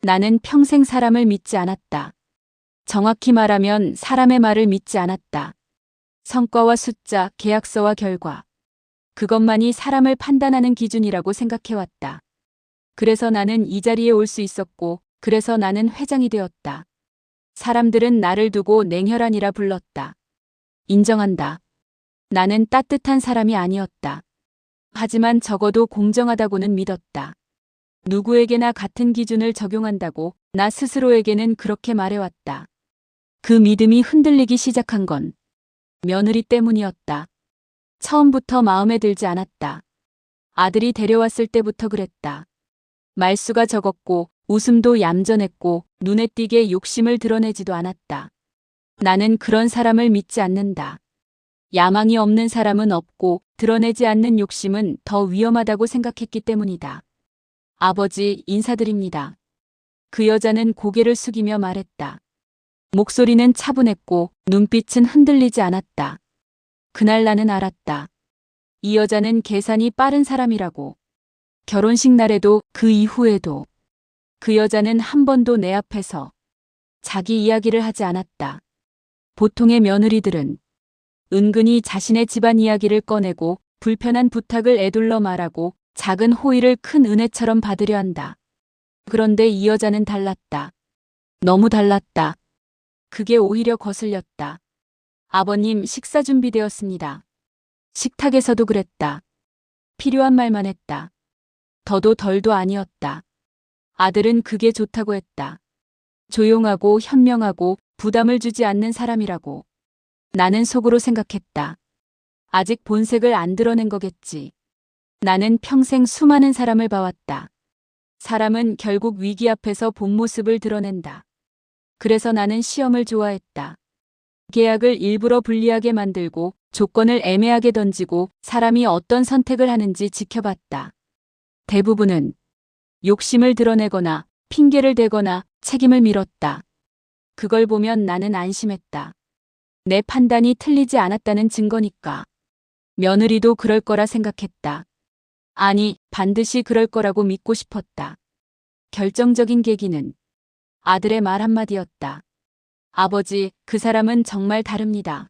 나는 평생 사람을 믿지 않았다. 정확히 말하면 사람의 말을 믿지 않았다. 성과와 숫자, 계약서와 결과. 그것만이 사람을 판단하는 기준이라고 생각해왔다. 그래서 나는 이 자리에 올 수 있었고, 그래서 나는 회장이 되었다. 사람들은 나를 두고 냉혈한이라 불렀다. 인정한다. 나는 따뜻한 사람이 아니었다. 하지만 적어도 공정하다고는 믿었다. 누구에게나 같은 기준을 적용한다고 나 스스로에게는 그렇게 말해왔다. 그 믿음이 흔들리기 시작한 건 며느리 때문이었다. 처음부터 마음에 들지 않았다. 아들이 데려왔을 때부터 그랬다. 말수가 적었고 웃음도 얌전했고 눈에 띄게 욕심을 드러내지도 않았다. 나는 그런 사람을 믿지 않는다. 야망이 없는 사람은 없고 드러내지 않는 욕심은 더 위험하다고 생각했기 때문이다. 아버지, 인사드립니다. 그 여자는 고개를 숙이며 말했다. 목소리는 차분했고 눈빛은 흔들리지 않았다. 그날 나는 알았다. 이 여자는 계산이 빠른 사람이라고. 결혼식 날에도 그 이후에도 그 여자는 한 번도 내 앞에서 자기 이야기를 하지 않았다. 보통의 며느리들은 은근히 자신의 집안 이야기를 꺼내고 불편한 부탁을 에둘러 말하고 작은 호의를 큰 은혜처럼 받으려 한다. 그런데 이 여자는 달랐다. 너무 달랐다. 그게 오히려 거슬렸다. 아버님, 식사 준비되었습니다. 식탁에서도 그랬다. 필요한 말만 했다. 더도 덜도 아니었다. 아들은 그게 좋다고 했다. 조용하고 현명하고 부담을 주지 않는 사람이라고. 나는 속으로 생각했다. 아직 본색을 안 드러낸 거겠지. 나는 평생 수많은 사람을 봐왔다. 사람은 결국 위기 앞에서 본 모습을 드러낸다. 그래서 나는 시험을 좋아했다. 계약을 일부러 불리하게 만들고 조건을 애매하게 던지고 사람이 어떤 선택을 하는지 지켜봤다. 대부분은 욕심을 드러내거나 핑계를 대거나 책임을 밀었다. 그걸 보면 나는 안심했다. 내 판단이 틀리지 않았다는 증거니까. 며느리도 그럴 거라 생각했다. 아니, 반드시 그럴 거라고 믿고 싶었다. 결정적인 계기는 아들의 말 한마디였다. 아버지, 그 사람은 정말 다릅니다.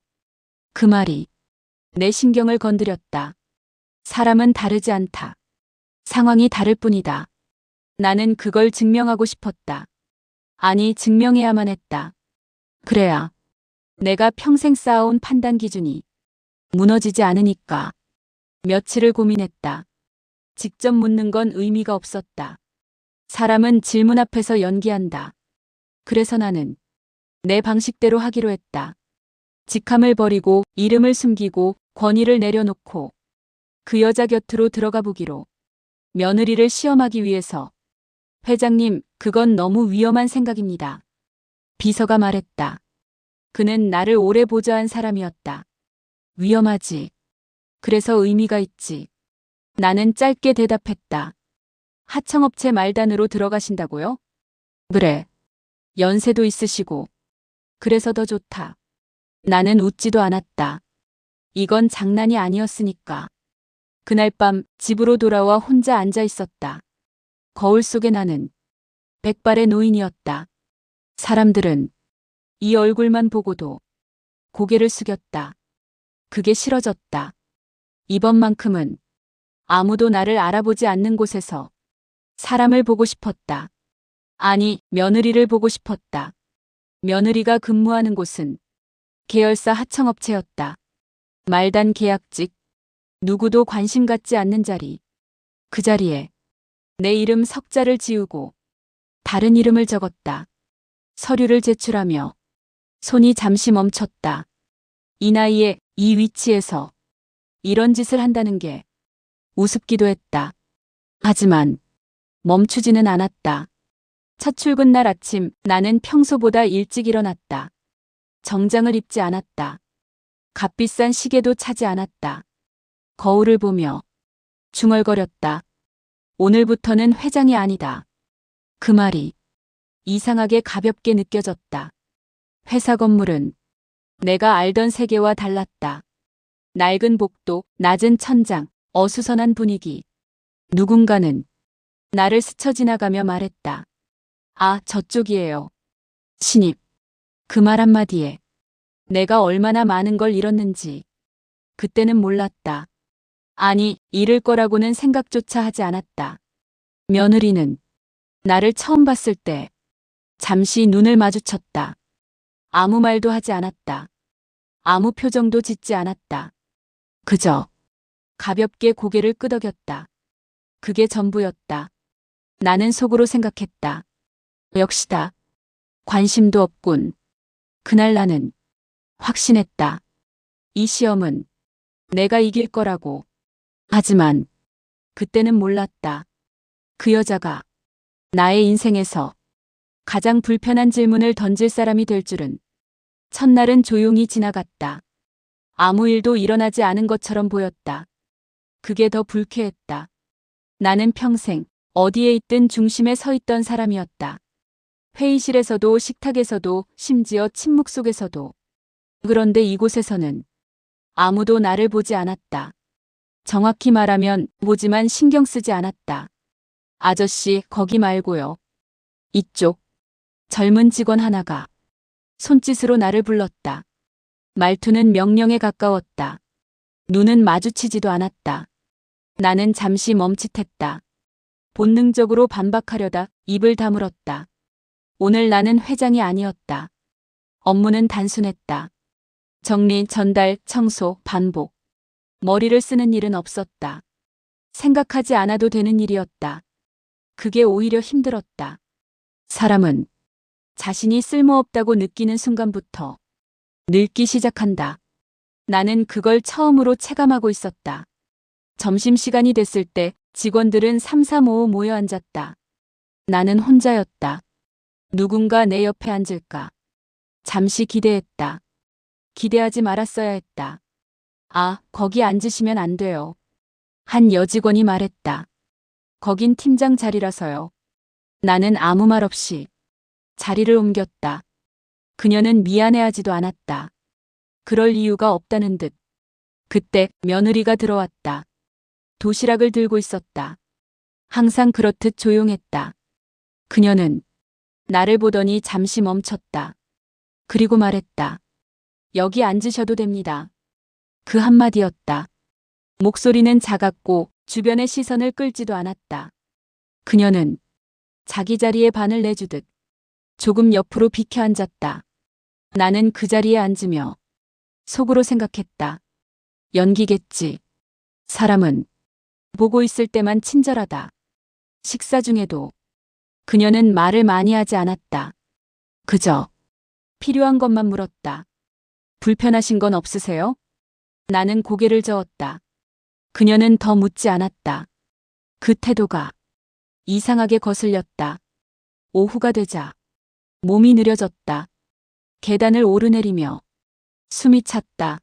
그 말이 내 신경을 건드렸다. 사람은 다르지 않다. 상황이 다를 뿐이다. 나는 그걸 증명하고 싶었다. 아니, 증명해야만 했다. 그래야 내가 평생 쌓아온 판단 기준이 무너지지 않으니까. 며칠을 고민했다. 직접 묻는 건 의미가 없었다. 사람은 질문 앞에서 연기한다. 그래서 나는 내 방식대로 하기로 했다. 직함을 버리고 이름을 숨기고 권위를 내려놓고 그 여자 곁으로 들어가 보기로. 며느리를 시험하기 위해서. 회장님, 그건 너무 위험한 생각입니다. 비서가 말했다. 그는 나를 오래 보좌한 사람이었다. 위험하지. 그래서 의미가 있지. 나는 짧게 대답했다. 하청업체 말단으로 들어가신다고요? 그래. 연세도 있으시고. 그래서 더 좋다. 나는 웃지도 않았다. 이건 장난이 아니었으니까. 그날 밤 집으로 돌아와 혼자 앉아 있었다. 거울 속의 나는 백발의 노인이었다. 사람들은 이 얼굴만 보고도 고개를 숙였다. 그게 싫어졌다. 이번만큼은 아무도 나를 알아보지 않는 곳에서 사람을 보고 싶었다. 아니, 며느리를 보고 싶었다. 며느리가 근무하는 곳은 계열사 하청업체였다. 말단 계약직, 누구도 관심 갖지 않는 자리. 그 자리에 내 이름 석자를 지우고 다른 이름을 적었다. 서류를 제출하며 손이 잠시 멈췄다. 이 나이에 이 위치에서 이런 짓을 한다는 게 우습기도 했다. 하지만 멈추지는 않았다. 첫 출근 날 아침 나는 평소보다 일찍 일어났다. 정장을 입지 않았다. 값비싼 시계도 차지 않았다. 거울을 보며 중얼거렸다. 오늘부터는 회장이 아니다. 그 말이 이상하게 가볍게 느껴졌다. 회사 건물은 내가 알던 세계와 달랐다. 낡은 복도, 낮은 천장, 어수선한 분위기. 누군가는 나를 스쳐 지나가며 말했다. 아, 저쪽이에요. 신입. 그 말 한마디에 내가 얼마나 많은 걸 잃었는지 그때는 몰랐다. 아니, 잃을 거라고는 생각조차 하지 않았다. 며느리는 나를 처음 봤을 때 잠시 눈을 마주쳤다. 아무 말도 하지 않았다. 아무 표정도 짓지 않았다. 그저 가볍게 고개를 끄덕였다. 그게 전부였다. 나는 속으로 생각했다. 역시다. 관심도 없군. 그날 나는 확신했다. 이 시험은 내가 이길 거라고. 하지만 그때는 몰랐다. 그 여자가 나의 인생에서 가장 불편한 질문을 던질 사람이 될 줄은. 첫날은 조용히 지나갔다. 아무 일도 일어나지 않은 것처럼 보였다. 그게 더 불쾌했다. 나는 평생 어디에 있든 중심에 서 있던 사람이었다. 회의실에서도 식탁에서도 심지어 침묵 속에서도. 그런데 이곳에서는 아무도 나를 보지 않았다. 정확히 말하면 보지만 신경 쓰지 않았다. 아저씨, 거기 말고요. 이쪽. 젊은 직원 하나가 손짓으로 나를 불렀다. 말투는 명령에 가까웠다. 눈은 마주치지도 않았다. 나는 잠시 멈칫했다. 본능적으로 반박하려다 입을 다물었다. 오늘 나는 회장이 아니었다. 업무는 단순했다. 정리, 전달, 청소, 반복. 머리를 쓰는 일은 없었다. 생각하지 않아도 되는 일이었다. 그게 오히려 힘들었다. 사람은 자신이 쓸모없다고 느끼는 순간부터 늙기 시작한다. 나는 그걸 처음으로 체감하고 있었다. 점심시간이 됐을 때 직원들은 삼삼오오 모여 앉았다. 나는 혼자였다. 누군가 내 옆에 앉을까? 잠시 기대했다. 기대하지 말았어야 했다. 아, 거기 앉으시면 안 돼요. 한 여직원이 말했다. 거긴 팀장 자리라서요. 나는 아무 말 없이 자리를 옮겼다. 그녀는 미안해하지도 않았다. 그럴 이유가 없다는 듯. 그때 며느리가 들어왔다. 도시락을 들고 있었다. 항상 그렇듯 조용했다. 그녀는 나를 보더니 잠시 멈췄다. 그리고 말했다. 여기 앉으셔도 됩니다. 그 한마디였다. 목소리는 작았고 주변의 시선을 끌지도 않았다. 그녀는 자기 자리에 반을 내주듯 조금 옆으로 비켜 앉았다. 나는 그 자리에 앉으며 속으로 생각했다. 연기겠지. 사람은 보고 있을 때만 친절하다. 식사 중에도 그녀는 말을 많이 하지 않았다. 그저 필요한 것만 물었다. 불편하신 건 없으세요? 나는 고개를 저었다. 그녀는 더 묻지 않았다. 그 태도가 이상하게 거슬렸다. 오후가 되자 몸이 느려졌다. 계단을 오르내리며 숨이 찼다.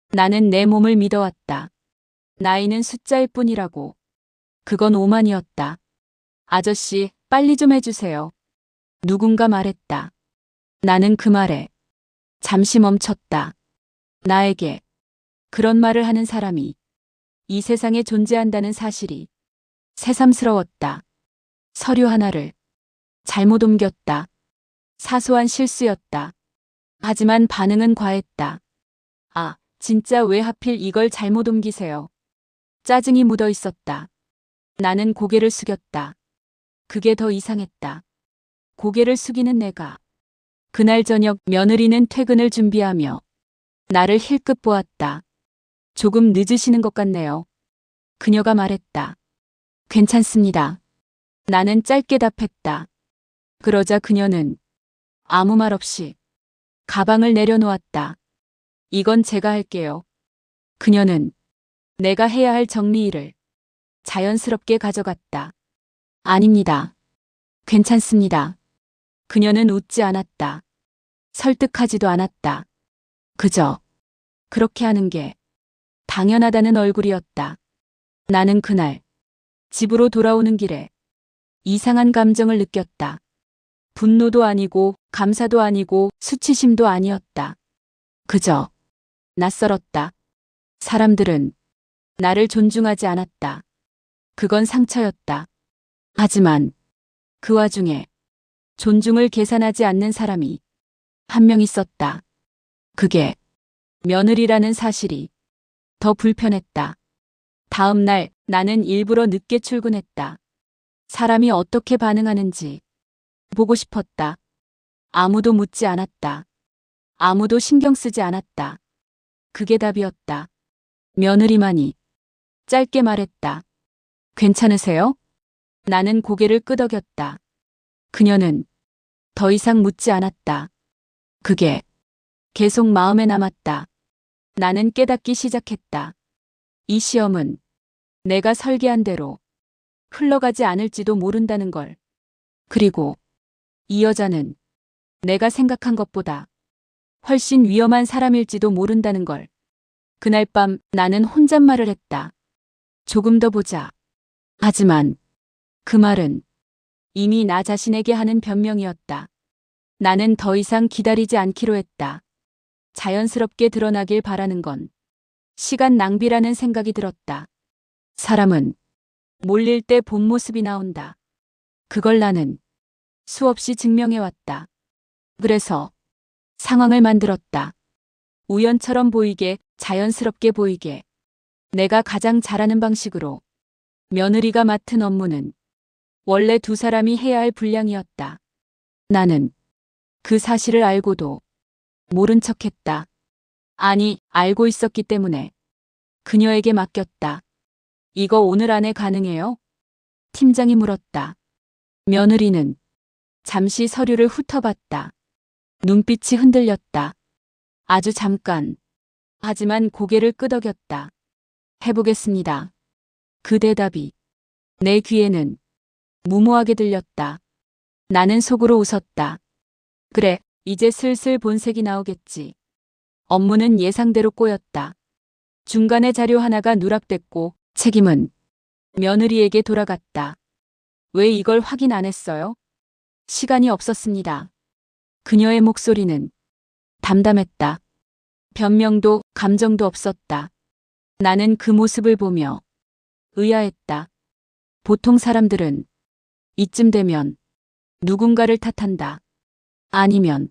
나는 내 몸을 믿어왔다. 나이는 숫자일 뿐이라고. 그건 오만이었다. 아저씨, 빨리 좀 해주세요. 누군가 말했다. 나는 그 말에 잠시 멈췄다. 나에게 그런 말을 하는 사람이 이 세상에 존재한다는 사실이 새삼스러웠다. 서류 하나를 잘못 옮겼다. 사소한 실수였다. 하지만 반응은 과했다. 아, 진짜 왜 하필 이걸 잘못 옮기세요? 짜증이 묻어 있었다. 나는 고개를 숙였다. 그게 더 이상했다. 고개를 숙이는 내가. 그날 저녁 며느리는 퇴근을 준비하며 나를 힐끗 보았다. 조금 늦으시는 것 같네요. 그녀가 말했다. 괜찮습니다. 나는 짧게 답했다. 그러자 그녀는 아무 말 없이 가방을 내려놓았다. 이건 제가 할게요. 그녀는 내가 해야 할 정리일을 자연스럽게 가져갔다. 아닙니다. 괜찮습니다. 그녀는 웃지 않았다. 설득하지도 않았다. 그저 그렇게 하는 게 당연하다는 얼굴이었다. 나는 그날 집으로 돌아오는 길에 이상한 감정을 느꼈다. 분노도 아니고 감사도 아니고 수치심도 아니었다. 그저 낯설었다. 사람들은 나를 존중하지 않았다. 그건 상처였다. 하지만 그 와중에 존중을 계산하지 않는 사람이 한 명 있었다. 그게 며느리라는 사실이 더 불편했다. 다음 날 나는 일부러 늦게 출근했다. 사람이 어떻게 반응하는지 보고 싶었다. 아무도 묻지 않았다. 아무도 신경 쓰지 않았다. 그게 답이었다. 며느리만이 짧게 말했다. 괜찮으세요? 나는 고개를 끄덕였다. 그녀는 더 이상 묻지 않았다. 그게 계속 마음에 남았다. 나는 깨닫기 시작했다. 이 시험은 내가 설계한 대로 흘러가지 않을지도 모른다는 걸. 그리고 이 여자는 내가 생각한 것보다 훨씬 위험한 사람일지도 모른다는 걸. 그날 밤 나는 혼잣말을 했다. 조금 더 보자. 하지만 그 말은 이미 나 자신에게 하는 변명이었다. 나는 더 이상 기다리지 않기로 했다. 자연스럽게 드러나길 바라는 건 시간 낭비라는 생각이 들었다. 사람은 몰릴 때 본 모습이 나온다. 그걸 나는 수없이 증명해왔다. 그래서 상황을 만들었다. 우연처럼 보이게, 자연스럽게 보이게. 내가 가장 잘하는 방식으로. 며느리가 맡은 업무는 원래 두 사람이 해야 할 분량이었다. 나는 그 사실을 알고도 모른 척했다. 아니, 알고 있었기 때문에 그녀에게 맡겼다. 이거 오늘 안에 가능해요? 팀장이 물었다. 며느리는 잠시 서류를 훑어봤다. 눈빛이 흔들렸다. 아주 잠깐. 하지만 고개를 끄덕였다. 해보겠습니다. 그 대답이 내 귀에는 무모하게 들렸다. 나는 속으로 웃었다. 그래, 이제 슬슬 본색이 나오겠지. 업무는 예상대로 꼬였다. 중간에 자료 하나가 누락됐고 책임은 며느리에게 돌아갔다. 왜 이걸 확인 안 했어요? 시간이 없었습니다. 그녀의 목소리는 담담했다. 변명도 감정도 없었다. 나는 그 모습을 보며 의아했다. 보통 사람들은 이쯤 되면 누군가를 탓한다. 아니면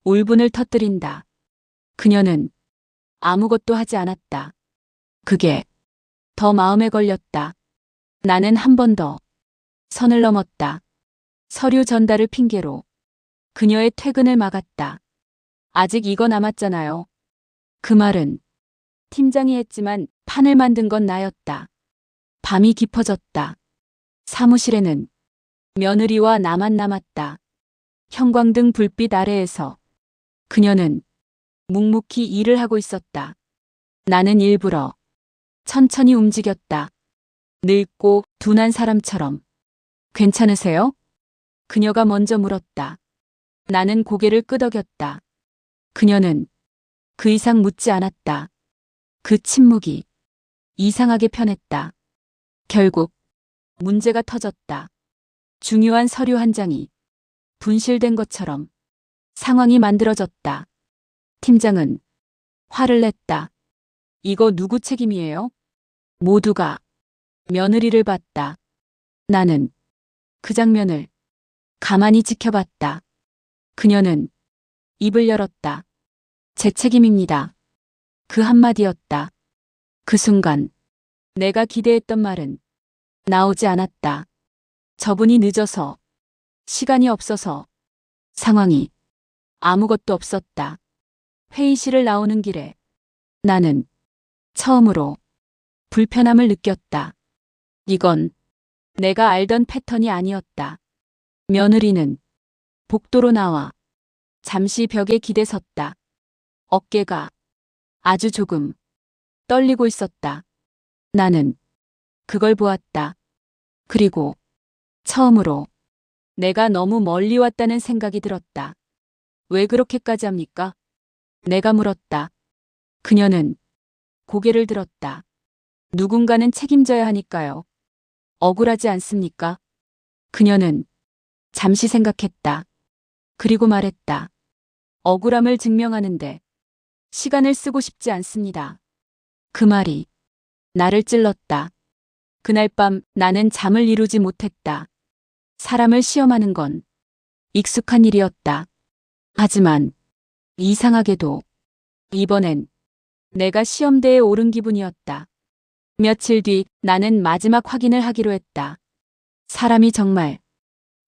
울분을 터뜨린다. 그녀는 아무것도 하지 않았다. 그게 더 마음에 걸렸다. 나는 한 번 더 선을 넘었다. 서류 전달을 핑계로 그녀의 퇴근을 막았다. 아직 이거 남았잖아요. 그 말은 팀장이 했지만 판을 만든 건 나였다. 밤이 깊어졌다. 사무실에는 며느리와 나만 남았다. 형광등 불빛 아래에서 그녀는 묵묵히 일을 하고 있었다. 나는 일부러 천천히 움직였다. 늙고 둔한 사람처럼. 괜찮으세요? 그녀가 먼저 물었다. 나는 고개를 끄덕였다. 그녀는 그 이상 묻지 않았다. 그 침묵이 이상하게 편했다. 결국 문제가 터졌다. 중요한 서류 한 장이 분실된 것처럼 상황이 만들어졌다. 팀장은 화를 냈다. 이거 누구 책임이에요? 모두가 며느리를 봤다. 나는 그 장면을 가만히 지켜봤다. 그녀는 입을 열었다. 제 책임입니다. 그 한마디였다. 그 순간 내가 기대했던 말은 나오지 않았다. 저분이 늦어서, 시간이 없어서, 상황이 아무것도 없었다. 회의실을 나오는 길에 나는 처음으로 불편함을 느꼈다. 이건 내가 알던 패턴이 아니었다. 며느리는 복도로 나와 잠시 벽에 기대 섰다. 어깨가 아주 조금 떨리고 있었다. 나는 그걸 보았다. 그리고 처음으로 내가 너무 멀리 왔다는 생각이 들었다. 왜 그렇게까지 합니까? 내가 물었다. 그녀는 고개를 들었다. 누군가는 책임져야 하니까요. 억울하지 않습니까? 그녀는 잠시 생각했다. 그리고 말했다. 억울함을 증명하는데 시간을 쓰고 싶지 않습니다. 그 말이 나를 찔렀다. 그날 밤 나는 잠을 이루지 못했다. 사람을 시험하는 건 익숙한 일이었다. 하지만 이상하게도 이번엔 내가 시험대에 오른 기분이었다. 며칠 뒤 나는 마지막 확인을 하기로 했다. 사람이 정말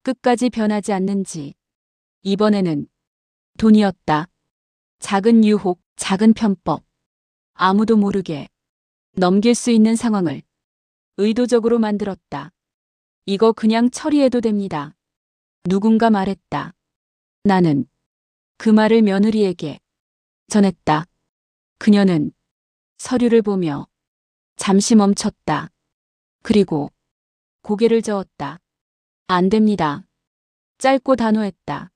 끝까지 변하지 않는지. 이번에는 돈이었다. 작은 유혹, 작은 편법. 아무도 모르게 넘길 수 있는 상황을 의도적으로 만들었다. 이거 그냥 처리해도 됩니다. 누군가 말했다. 나는 그 말을 며느리에게 전했다. 그녀는 서류를 보며 잠시 멈췄다. 그리고 고개를 저었다. 안 됩니다. 짧고 단호했다.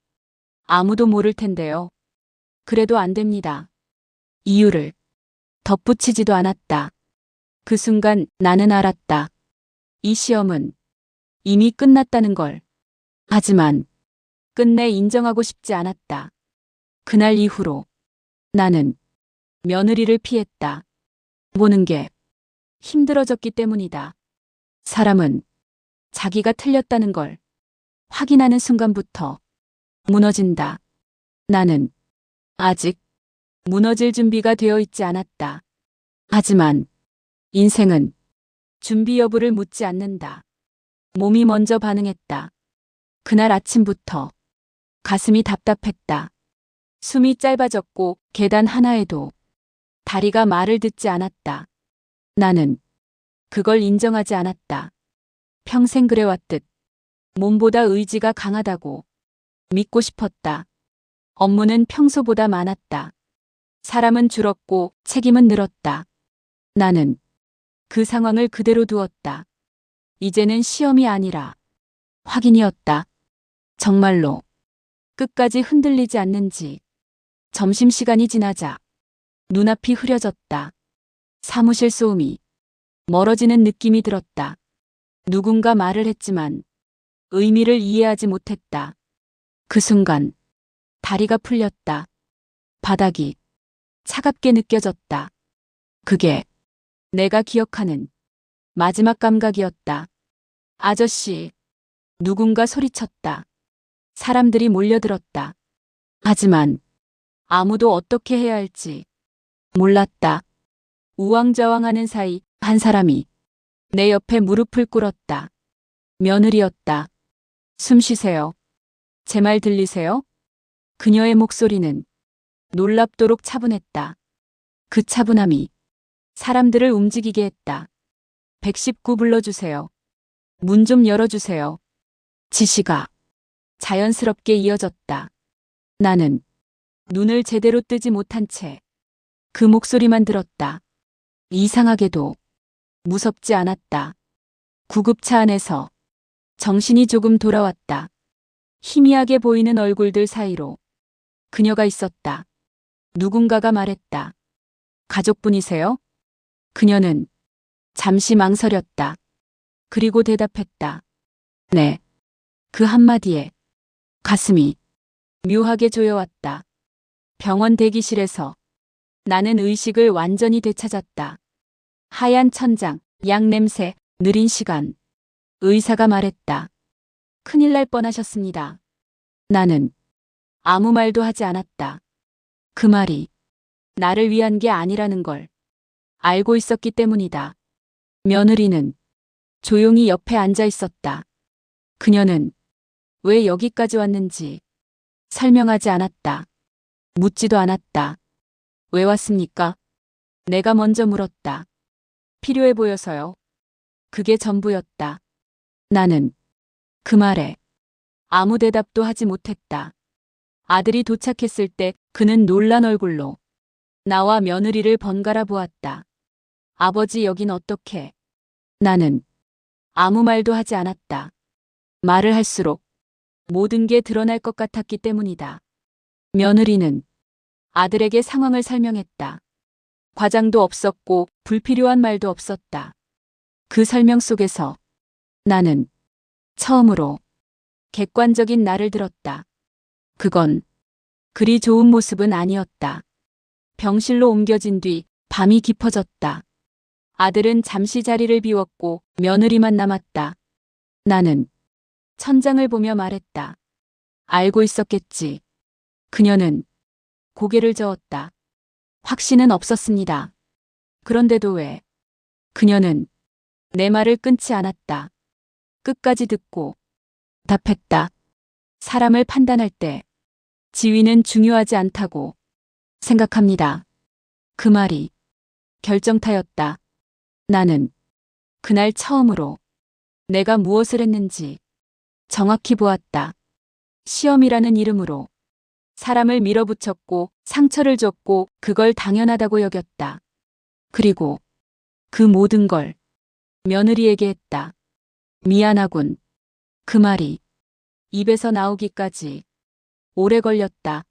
아무도 모를 텐데요. 그래도 안 됩니다. 이유를 덧붙이지도 않았다. 그 순간 나는 알았다. 이 시험은 이미 끝났다는 걸. 하지만 끝내 인정하고 싶지 않았다. 그날 이후로 나는 며느리를 피했다. 보는 게 힘들어졌기 때문이다. 사람은 자기가 틀렸다는 걸 확인하는 순간부터 무너진다. 나는 아직 무너질 준비가 되어 있지 않았다. 하지만 인생은 준비 여부를 묻지 않는다. 몸이 먼저 반응했다. 그날 아침부터 가슴이 답답했다. 숨이 짧아졌고 계단 하나에도 다리가 말을 듣지 않았다. 나는 그걸 인정하지 않았다. 평생 그래왔듯 몸보다 의지가 강하다고 믿고 싶었다. 업무는 평소보다 많았다. 사람은 줄었고 책임은 늘었다. 나는 그 상황을 그대로 두었다. 이제는 시험이 아니라 확인이었다. 정말로 끝까지 흔들리지 않는지. 점심시간이 지나자 눈앞이 흐려졌다. 사무실 소음이 멀어지는 느낌이 들었다. 누군가 말을 했지만 의미를 이해하지 못했다. 그 순간 다리가 풀렸다. 바닥이 차갑게 느껴졌다. 그게 내가 기억하는 마지막 감각이었다. 아저씨, 누군가 소리쳤다. 사람들이 몰려들었다. 하지만 아무도 어떻게 해야 할지 몰랐다. 우왕좌왕하는 사이 한 사람이 내 옆에 무릎을 꿇었다. 며느리였다. 숨 쉬세요. 제 말 들리세요? 그녀의 목소리는 놀랍도록 차분했다. 그 차분함이 사람들을 움직이게 했다. 119 불러주세요. 문 좀 열어주세요. 지시가 자연스럽게 이어졌다. 나는 눈을 제대로 뜨지 못한 채 그 목소리만 들었다. 이상하게도 무섭지 않았다. 구급차 안에서 정신이 조금 돌아왔다. 희미하게 보이는 얼굴들 사이로 그녀가 있었다. 누군가가 말했다. 가족분이세요? 그녀는 잠시 망설였다. 그리고 대답했다. 네. 그 한마디에 가슴이 묘하게 조여왔다. 병원 대기실에서 나는 의식을 완전히 되찾았다. 하얀 천장, 약 냄새, 느린 시간. 의사가 말했다. 큰일 날 뻔하셨습니다. 나는 아무 말도 하지 않았다. 그 말이 나를 위한 게 아니라는 걸 알고 있었기 때문이다. 며느리는 조용히 옆에 앉아 있었다. 그녀는 왜 여기까지 왔는지 설명하지 않았다. 묻지도 않았다. 왜 왔습니까? 내가 먼저 물었다. 필요해 보여서요. 그게 전부였다. 나는 그 말에 아무 대답도 하지 못했다. 아들이 도착했을 때 그는 놀란 얼굴로 나와 며느리를 번갈아 보았다. 아버지 여긴 어떻게? 나는 아무 말도 하지 않았다. 말을 할수록 모든 게 드러날 것 같았기 때문이다. 며느리는 아들에게 상황을 설명했다. 과장도 없었고 불필요한 말도 없었다. 그 설명 속에서 나는 처음으로 객관적인 나를 들었다. 그건 그리 좋은 모습은 아니었다. 병실로 옮겨진 뒤 밤이 깊어졌다. 아들은 잠시 자리를 비웠고 며느리만 남았다. 나는 천장을 보며 말했다. 알고 있었겠지. 그녀는 고개를 저었다. 확신은 없었습니다. 그런데도 왜? 그녀는 내 말을 끊지 않았다. 끝까지 듣고 답했다. 사람을 판단할 때 지위는 중요하지 않다고 생각합니다. 그 말이 결정타였다. 나는 그날 처음으로 내가 무엇을 했는지 정확히 보았다. 시험이라는 이름으로 사람을 밀어붙였고 상처를 줬고 그걸 당연하다고 여겼다. 그리고 그 모든 걸 며느리에게 했다. 미안하군. 그 말이 입에서 나오기까지 오래 걸렸다.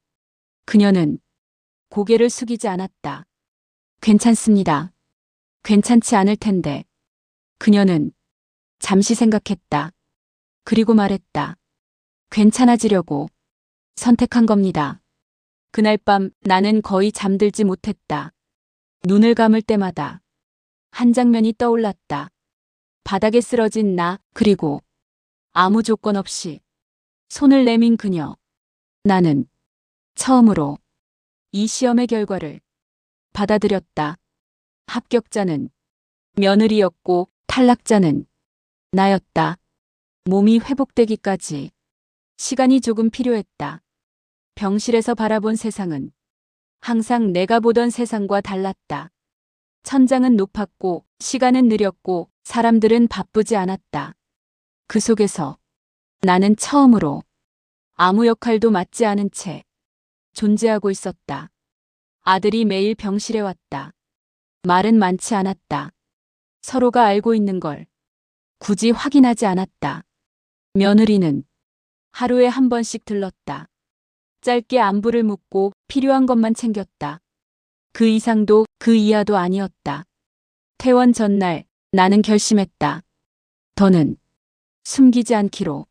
그녀는 고개를 숙이지 않았다. 괜찮습니다. 괜찮지 않을 텐데. 그녀는 잠시 생각했다. 그리고 말했다. 괜찮아지려고 선택한 겁니다. 그날 밤 나는 거의 잠들지 못했다. 눈을 감을 때마다 한 장면이 떠올랐다. 바닥에 쓰러진 나, 그리고 아무 조건 없이 손을 내민 그녀. 나는 처음으로 이 시험의 결과를 받아들였다. 합격자는 며느리였고 탈락자는 나였다. 몸이 회복되기까지 시간이 조금 필요했다. 병실에서 바라본 세상은 항상 내가 보던 세상과 달랐다. 천장은 높았고 시간은 느렸고 사람들은 바쁘지 않았다. 그 속에서 나는 처음으로 아무 역할도 맡지 않은 채 존재하고 있었다. 아들이 매일 병실에 왔다. 말은 많지 않았다. 서로가 알고 있는 걸 굳이 확인하지 않았다. 며느리는 하루에 한 번씩 들렀다. 짧게 안부를 묻고 필요한 것만 챙겼다. 그 이상도 그 이하도 아니었다. 퇴원 전날 나는 결심했다. 더는 숨기지 않기로.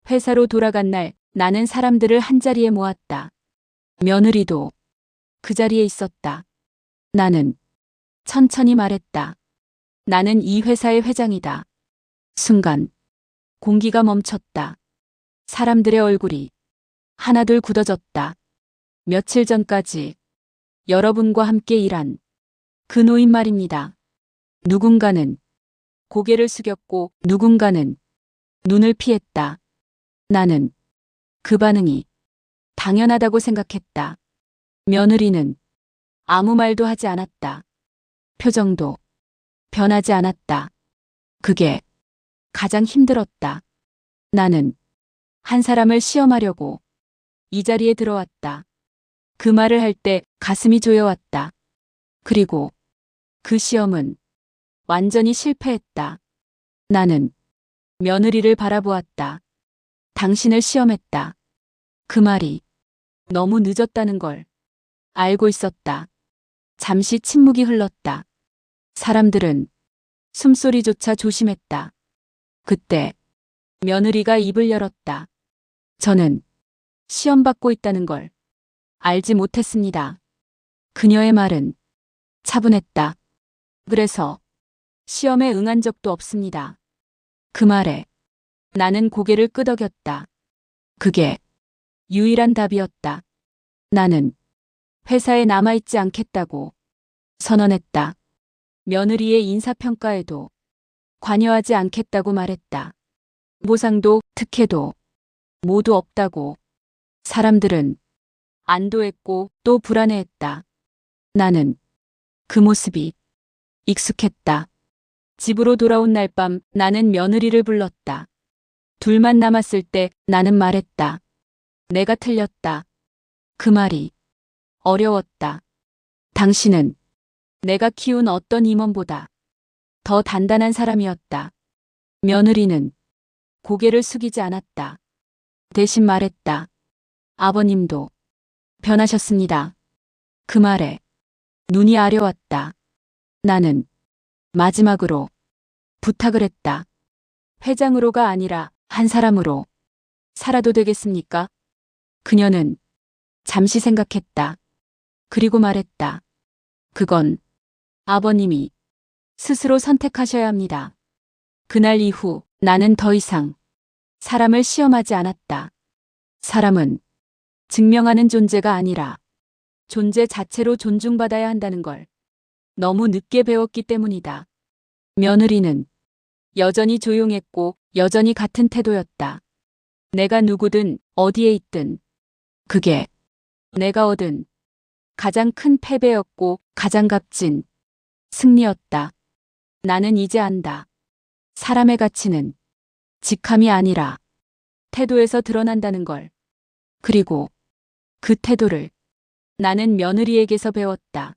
회사로 돌아간 날 나는 사람들을 한자리에 모았다. 며느리도 그 자리에 있었다. 나는 천천히 말했다. 나는 이 회사의 회장이다. 순간 공기가 멈췄다. 사람들의 얼굴이 하나둘 굳어졌다. 며칠 전까지 여러분과 함께 일한 그 노인 말입니다. 누군가는 고개를 숙였고 누군가는 눈을 피했다. 나는 그 반응이 당연하다고 생각했다. 며느리는 아무 말도 하지 않았다. 표정도 변하지 않았다. 그게 가장 힘들었다. 나는 한 사람을 시험하려고 이 자리에 들어왔다. 그 말을 할 때 가슴이 조여왔다. 그리고 그 시험은 완전히 실패했다. 나는 며느리를 바라보았다. 당신을 시험했다. 그 말이 너무 늦었다는 걸 알고 있었다. 잠시 침묵이 흘렀다. 사람들은 숨소리조차 조심했다. 그때 며느리가 입을 열었다. 저는 시험 받고 있다는 걸 알지 못했습니다. 그녀의 말은 차분했다. 그래서 시험에 응한 적도 없습니다. 그 말에 나는 고개를 끄덕였다. 그게 유일한 답이었다. 나는 회사에 남아있지 않겠다고 선언했다. 며느리의 인사평가에도 관여하지 않겠다고 말했다. 보상도 특혜도 모두 없다고. 사람들은 안도했고 또 불안해했다. 나는 그 모습이 익숙했다. 집으로 돌아온 날 밤 나는 며느리를 불렀다. 둘만 남았을 때 나는 말했다. 내가 틀렸다. 그 말이 어려웠다. 당신은 내가 키운 어떤 임원보다 더 단단한 사람이었다. 며느리는 고개를 숙이지 않았다. 대신 말했다. 아버님도 변하셨습니다. 그 말에 눈이 아려왔다. 나는 마지막으로 부탁을 했다. 회장으로가 아니라 한 사람으로 살아도 되겠습니까? 그녀는 잠시 생각했다. 그리고 말했다. 그건 아버님이 스스로 선택하셔야 합니다. 그날 이후 나는 더 이상 사람을 시험하지 않았다. 사람은 증명하는 존재가 아니라 존재 자체로 존중받아야 한다는 걸 너무 늦게 배웠기 때문이다. 며느리는 여전히 조용했고 여전히 같은 태도였다. 내가 누구든 어디에 있든 그게 내가 얻은 가장 큰 패배였고 가장 값진 승리였다. 나는 이제 안다. 사람의 가치는 직함이 아니라 태도에서 드러난다는 걸. 그리고 그 태도를 나는 며느리에게서 배웠다.